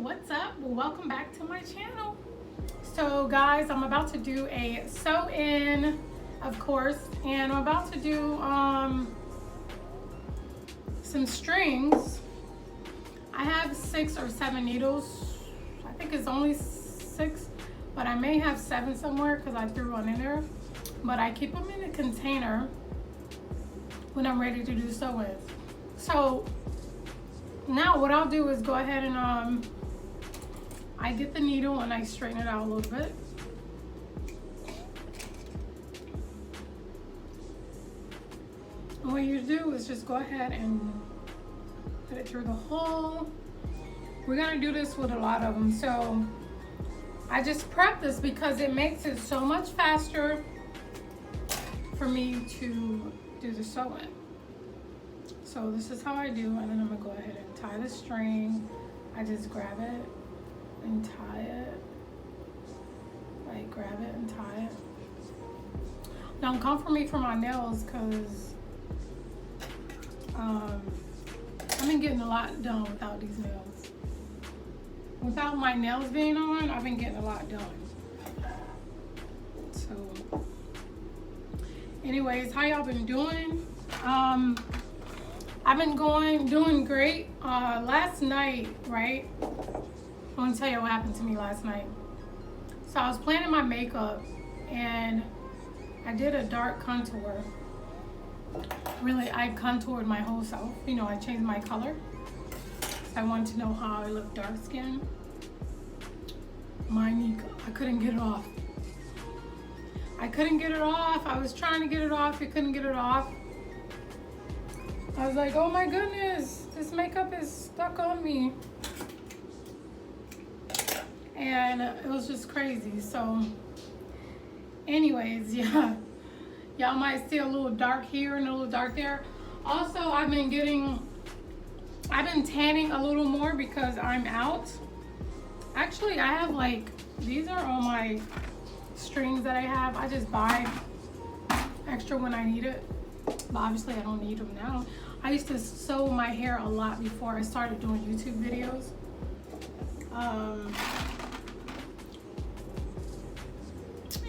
what's up? Welcome back to my channel. So guys, I'm about to do a sew-in, of course, and I'm about to do some strings. I have 6 or 7 needles. I think it's only 6, but I may have 7 somewhere because I threw one in there. But I keep them in a container when I'm ready to do sew-ins. So now what I'll do is go ahead and I get the needle and I straighten it out a little bit. And what you do is just go ahead and put it through the hole. We're gonna do this with a lot of them, so I just prep this because it makes it so much faster for me to do the sewing. So this is how I do, and then I'm gonna go ahead and tie the string. I just grab it and tie it. Like grab it and tie it. Don't come for me for my nails because I've been getting a lot done without these nails. Without my nails being on, I've been getting a lot done. So anyways, how y'all been doing? I've been doing great. Last night, right? I want to tell you what happened to me last night. So I was planning my makeup and I did a dark contour. Really, I contoured my whole self. You know, I changed my color. I wanted to know how I look dark skin. I couldn't get it off. I couldn't get it off. I was trying to get it off. I couldn't get it off. I was like, oh my goodness, this makeup is stuck on me. And it was just crazy. So anyways, yeah. Y'all might see a little dark here and a little dark there. Also, I've been tanning a little more because I'm out. Actually, I have like, these are all my strings that I have. I just buy extra when I need it. But obviously I don't need them now. I used to sew my hair a lot before I started doing YouTube videos.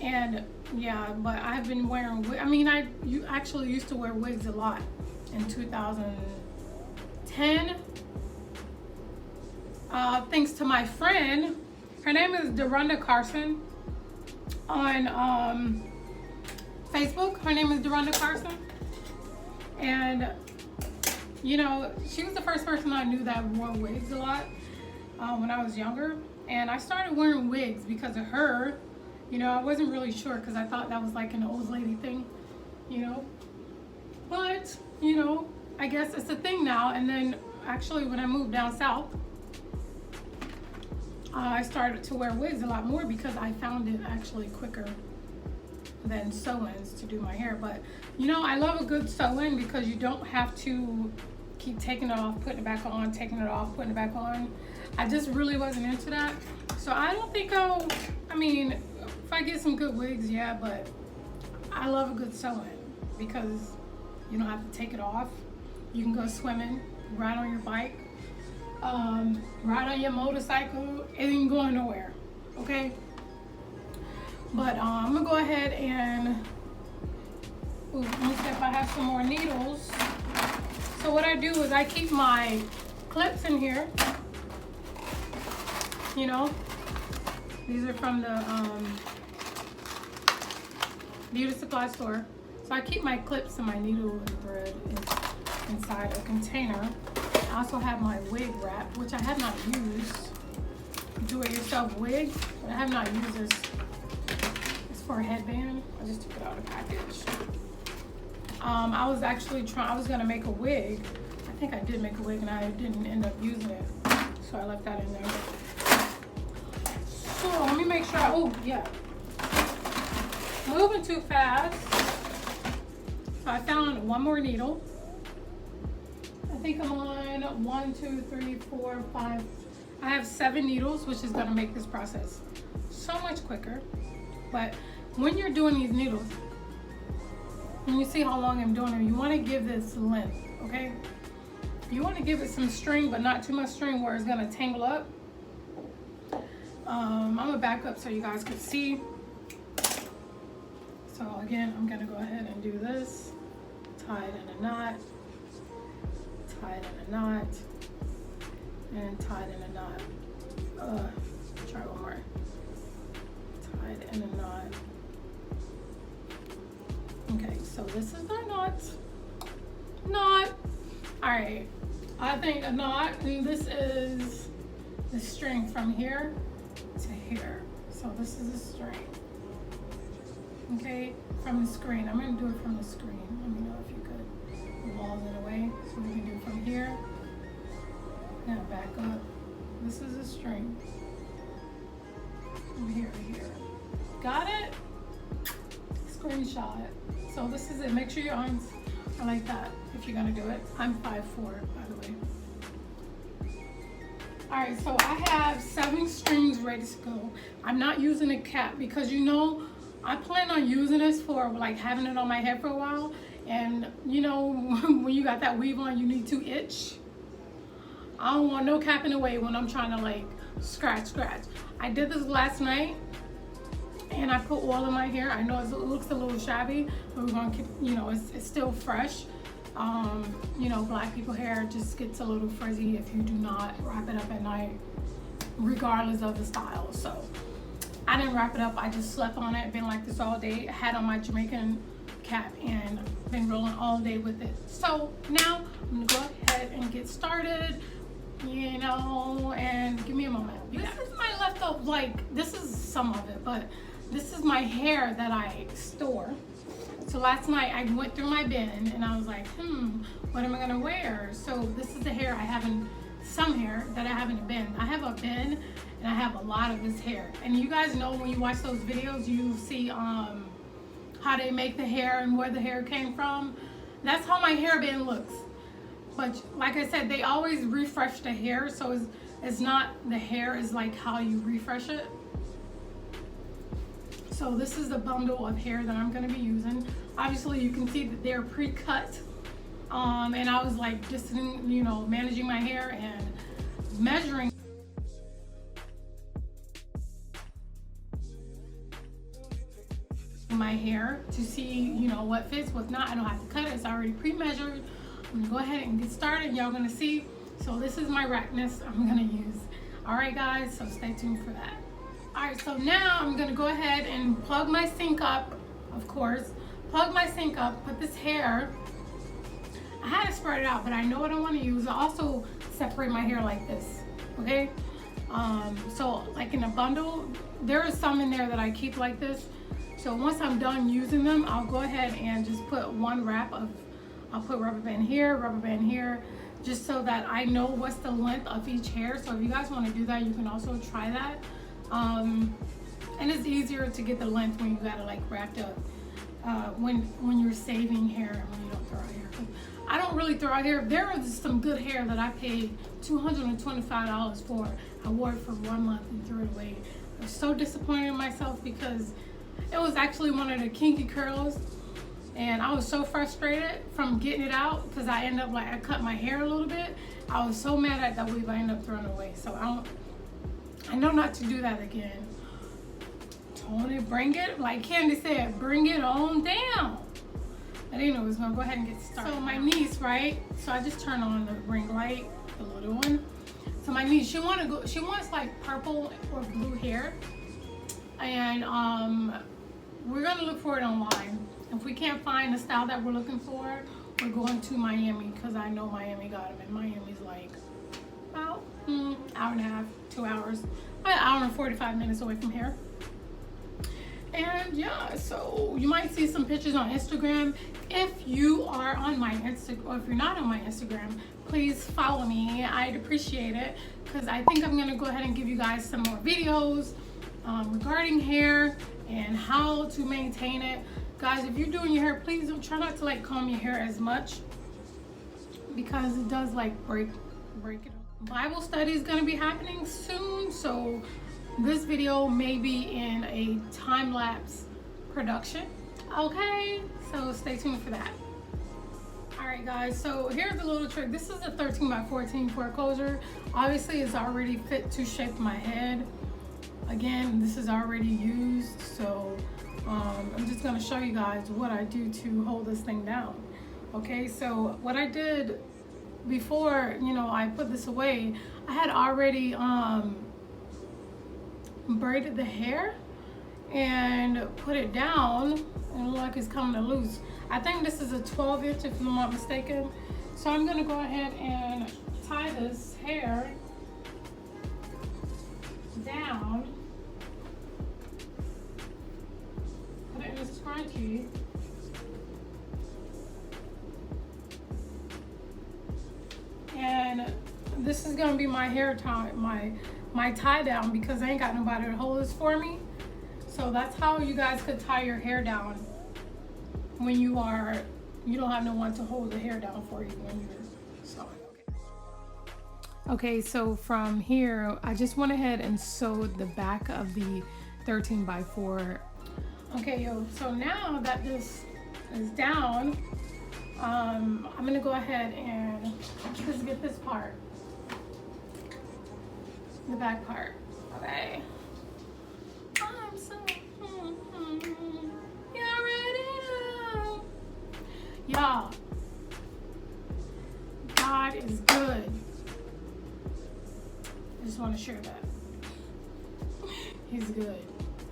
And yeah, but I've been wearing, you actually used to wear wigs a lot in 2010. Thanks to my friend, her name is Dorinda Carson on Facebook. Her name is Dorinda Carson. And you know, she was the first person I knew that wore wigs a lot when I was younger. And I started wearing wigs because of her. You know, I wasn't really sure because I thought that was like an old lady thing, you know. But, you know, I guess it's a thing now. And then actually when I moved down south, I started to wear wigs a lot more because I found it actually quicker than sew-ins to do my hair. But you know, I love a good sew-in because you don't have to keep taking it off, putting it back on, taking it off, putting it back on. I just really wasn't into that. So I don't think if I get some good wigs, yeah, but I love a good sew-in because you don't have to take it off. You can go swimming, ride on your bike, ride on your motorcycle. It ain't going nowhere, okay? But I'm gonna go ahead and let me see if I have some more needles. So what I do is I keep my clips in here. You know, these are from the beauty supply store. So I keep my clips and my needle and thread inside a container. I also have my wig wrap, which I have not used. Do-it-yourself wig, but I have not used this. For a headband. I just took it out of the package. I was actually I was gonna make a wig. I think I did make a wig and I didn't end up using it. So I left that in there. So let me make sure, oh yeah. Moving too fast. So I found one more needle. I think I'm on 1, 2, 3, 4, 5. I have 7 needles, which is gonna make this process so much quicker. But when you're doing these needles, and you see how long I'm doing them, you want to give this length, okay? You want to give it some string, but not too much string where it's going to tangle up. I'm gonna back up so you guys can see. So again, I'm gonna go ahead and do this. Tie it in a knot, tie it in a knot, and tie it in a knot. Try one more. Tie it in a knot. Okay, so this is the knot. Knot. All right, I think a knot, and this is the string from here to here. So this is the string. Okay, from the screen. I'm gonna do it from the screen. Let me know if you could. The wall's in the way, so we can do from here. Now back up. This is the string. From here to here. Got it? Screenshot. So this is it. Make sure your arms are like that if you're gonna do it. I'm 5'4", by the way. All right, so I have 7 strings ready to go. I'm not using a cap because you know, I plan on using this for like having it on my head for a while. And you know, when you got that weave on, you need to itch. I don't want no capping away when I'm trying to like scratch. I did this last night and I put oil in my hair. I know it looks a little shabby, but we're gonna keep, you know, it's still fresh. You know, black people hair just gets a little frizzy if you do not wrap it up at night, regardless of the style. So I didn't wrap it up. I just slept on it, been like this all day. I had on my Jamaican cap and been rolling all day with it. So now I'm gonna go ahead and get started, you know, and give me a moment. This is my leftover, like this is some of it, but this is my hair that I store. So last night I went through my bin and I was like, what am I gonna wear? So this is the hair I have in, some hair that I have in a bin. I have a bin and I have a lot of this hair. And you guys know when you watch those videos, you see how they make the hair and where the hair came from. That's how my hair bin looks. But like I said, they always refresh the hair, so it's not, the hair is like how you refresh it. So this is the bundle of hair that I'm gonna be using. Obviously you can see that they're pre-cut. And I was like just, you know, managing my hair and measuring my hair to see, you know, what fits, what not. I don't have to cut it, it's already pre-measured. I'm gonna go ahead and get started. Y'all gonna see. So this is my rackness I'm gonna use. All right guys, so stay tuned for that. All right, so now I'm gonna go ahead and plug my sink up, of course. Plug my sink up, put this hair, I had to spread it out, but I know what I wanna use. I also separate my hair like this, okay? So like in a bundle, there is some in there that I keep like this. So once I'm done using them, I'll go ahead and just put one wrap of, I'll put rubber band here, just so that I know what's the length of each hair. So if you guys wanna do that, you can also try that. And it's easier to get the length when you gotta like wrap up, when you're saving hair and when you don't throw out hair. I don't really throw out hair. There was some good hair that I paid $225 for. I wore it for 1 month and threw it away. I was so disappointed in myself because it was actually one of the kinky curls. And I was so frustrated from getting it out because I ended up like, I cut my hair a little bit. I was so mad at that weave, I ended up throwing it away. So I know not to do that again. Tony, bring it, like Candy said, bring it on down. But anyways, we're gonna go ahead and get started. So my niece, right? So I just turned on the ring light, the little one. So my niece, she wants like purple or blue hair. And we're gonna look for it online. If we can't find the style that we're looking for, we're going to Miami because I know Miami got them. And Miami's like about hour and a half, 2 hours, about an hour and 45 minutes away from here. And yeah, so you might see some pictures on Instagram. If you are on my Instagram, or if you're not on my Instagram, please follow me. I'd appreciate it because I think I'm gonna go ahead and give you guys some more videos regarding hair and how to maintain it. Guys, if you're doing your hair, please don't try not to like comb your hair as much because it does like break it. Bible study is going to be happening soon, so this video may be in a time-lapse production. Okay, so stay tuned for that. All right guys, so here's a little trick. This is a 13 by 14 foreclosure. Obviously it's already fit to shape my head. Again, this is already used, so I'm just gonna show you guys what I do to hold this thing down. Okay, so what I did before, you know, I put this away, I had already braided the hair and put it down, and look like it's coming loose. I think this is a 12-inch if I'm not mistaken. So I'm gonna go ahead and tie this hair down, put it in a scrunchie, and this is gonna be my hair tie, my tie down, because I ain't got nobody to hold this for me. So that's how you guys could tie your hair down when you don't have no one to hold the hair down for you when you're sewing. Okay, so from here, I just went ahead and sewed the back of the 13x4. Okay, so now that this is down, I'm gonna go ahead and just get this part, the back part. Okay. I'm so you already know. Y'all, God is good. I just want to share that. He's good.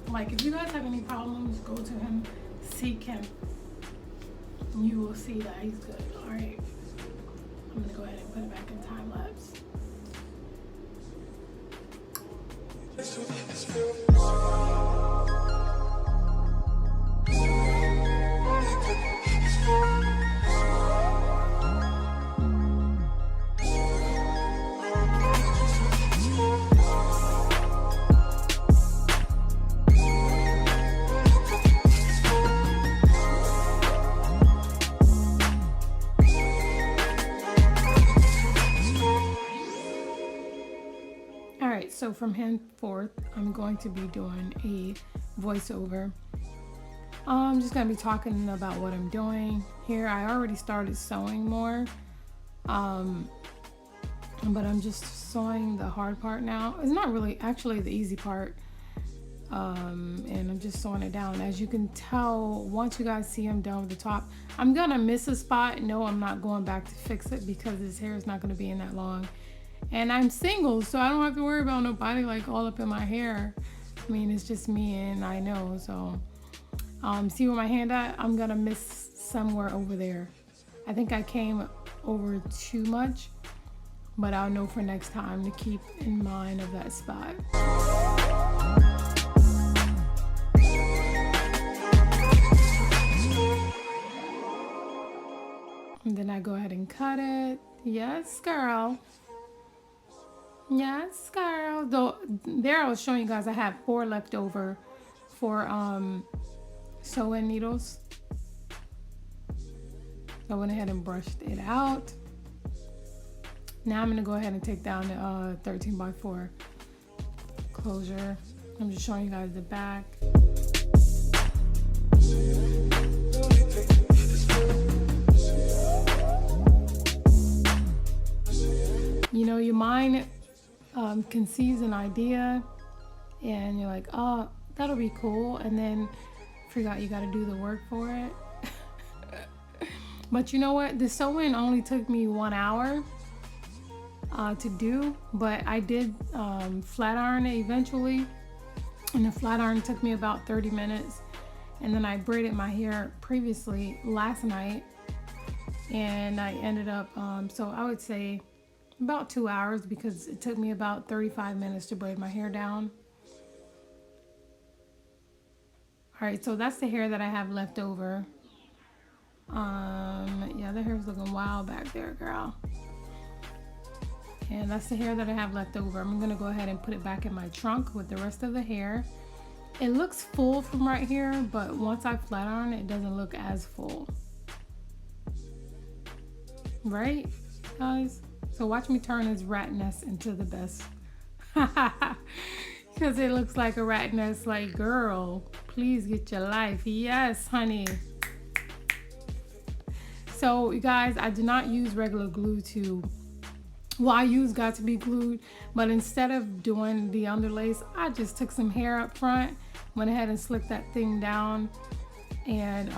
Like, if you guys have any problems, go to him, seek him. You will see that he's good. All right. I'm going to go ahead and put it back in time lapse. So from henceforth, I'm going to be doing a voiceover. I'm just going to be talking about what I'm doing here. I already started sewing more, but I'm just sewing the hard part now. It's not really actually the easy part, and I'm just sewing it down. As you can tell, once you guys see I'm done with the top, I'm going to miss a spot. No, I'm not going back to fix it because this hair is not going to be in that long. And I'm single, so I don't have to worry about nobody like all up in my hair. I mean, it's just me and I know. So, see where my hand at? I'm gonna miss somewhere over there. I think I came over too much, but I'll know for next time to keep in mind of that spot. And then I go ahead and cut it. Yes, girl. Yes, girl. Though there I was showing you guys I have 4 left over for sewing needles. So I went ahead and brushed it out. Now I'm gonna go ahead and take down the 13x4 closure. I'm just showing you guys the back. You know, your mind conceives an idea and you're like, oh, that'll be cool, and then figure out you got to do the work for it. But you know what, the sewing only took me 1 hour to do, but I did flat iron it eventually, and the flat iron took me about 30 minutes, and then I braided my hair previously last night, and I ended up so I would say about 2 hours, because it took me about 35 minutes to braid my hair down. All right, so that's the hair that I have left over. Yeah, the hair's looking wild back there, girl. And that's the hair that I have left over. I'm gonna go ahead and put it back in my trunk with the rest of the hair. It looks full from right here, but once I flat iron it, it doesn't look as full. Right, guys? So watch me turn this rat nest into the best. Because it looks like a rat nest. Like, girl, please get your life. Yes, honey. So, you guys, I do not use regular glue to Well, I use got to be glued, but instead of doing the underlace, I just took some hair up front, went ahead and slicked that thing down, and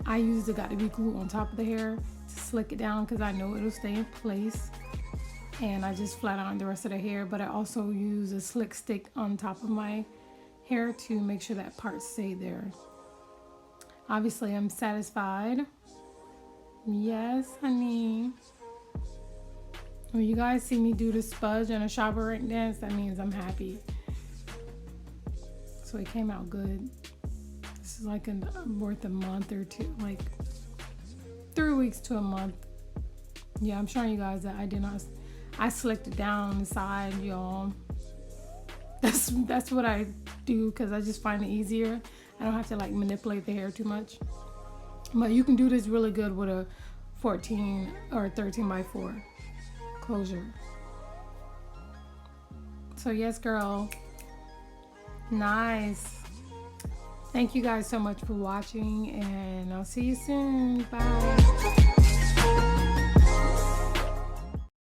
I used the got to be glue on top of the hair to slick it down because I know it'll stay in place. And I just flat ironed the rest of the hair, but I also use a slick stick on top of my hair to make sure that part stay there. Obviously, I'm satisfied. Yes, honey. When you guys see me do the spudge and a shopper rank dance, that means I'm happy. So it came out good. This is like worth a month or two, like 3 weeks to a month. Yeah, I'm showing you guys that I slicked it down on the side, y'all. That's what I do because I just find it easier. I don't have to like manipulate the hair too much. But you can do this really good with a 14 or 13 by 4 closure. So yes, girl. Nice. Thank you guys so much for watching, and I'll see you soon. Bye.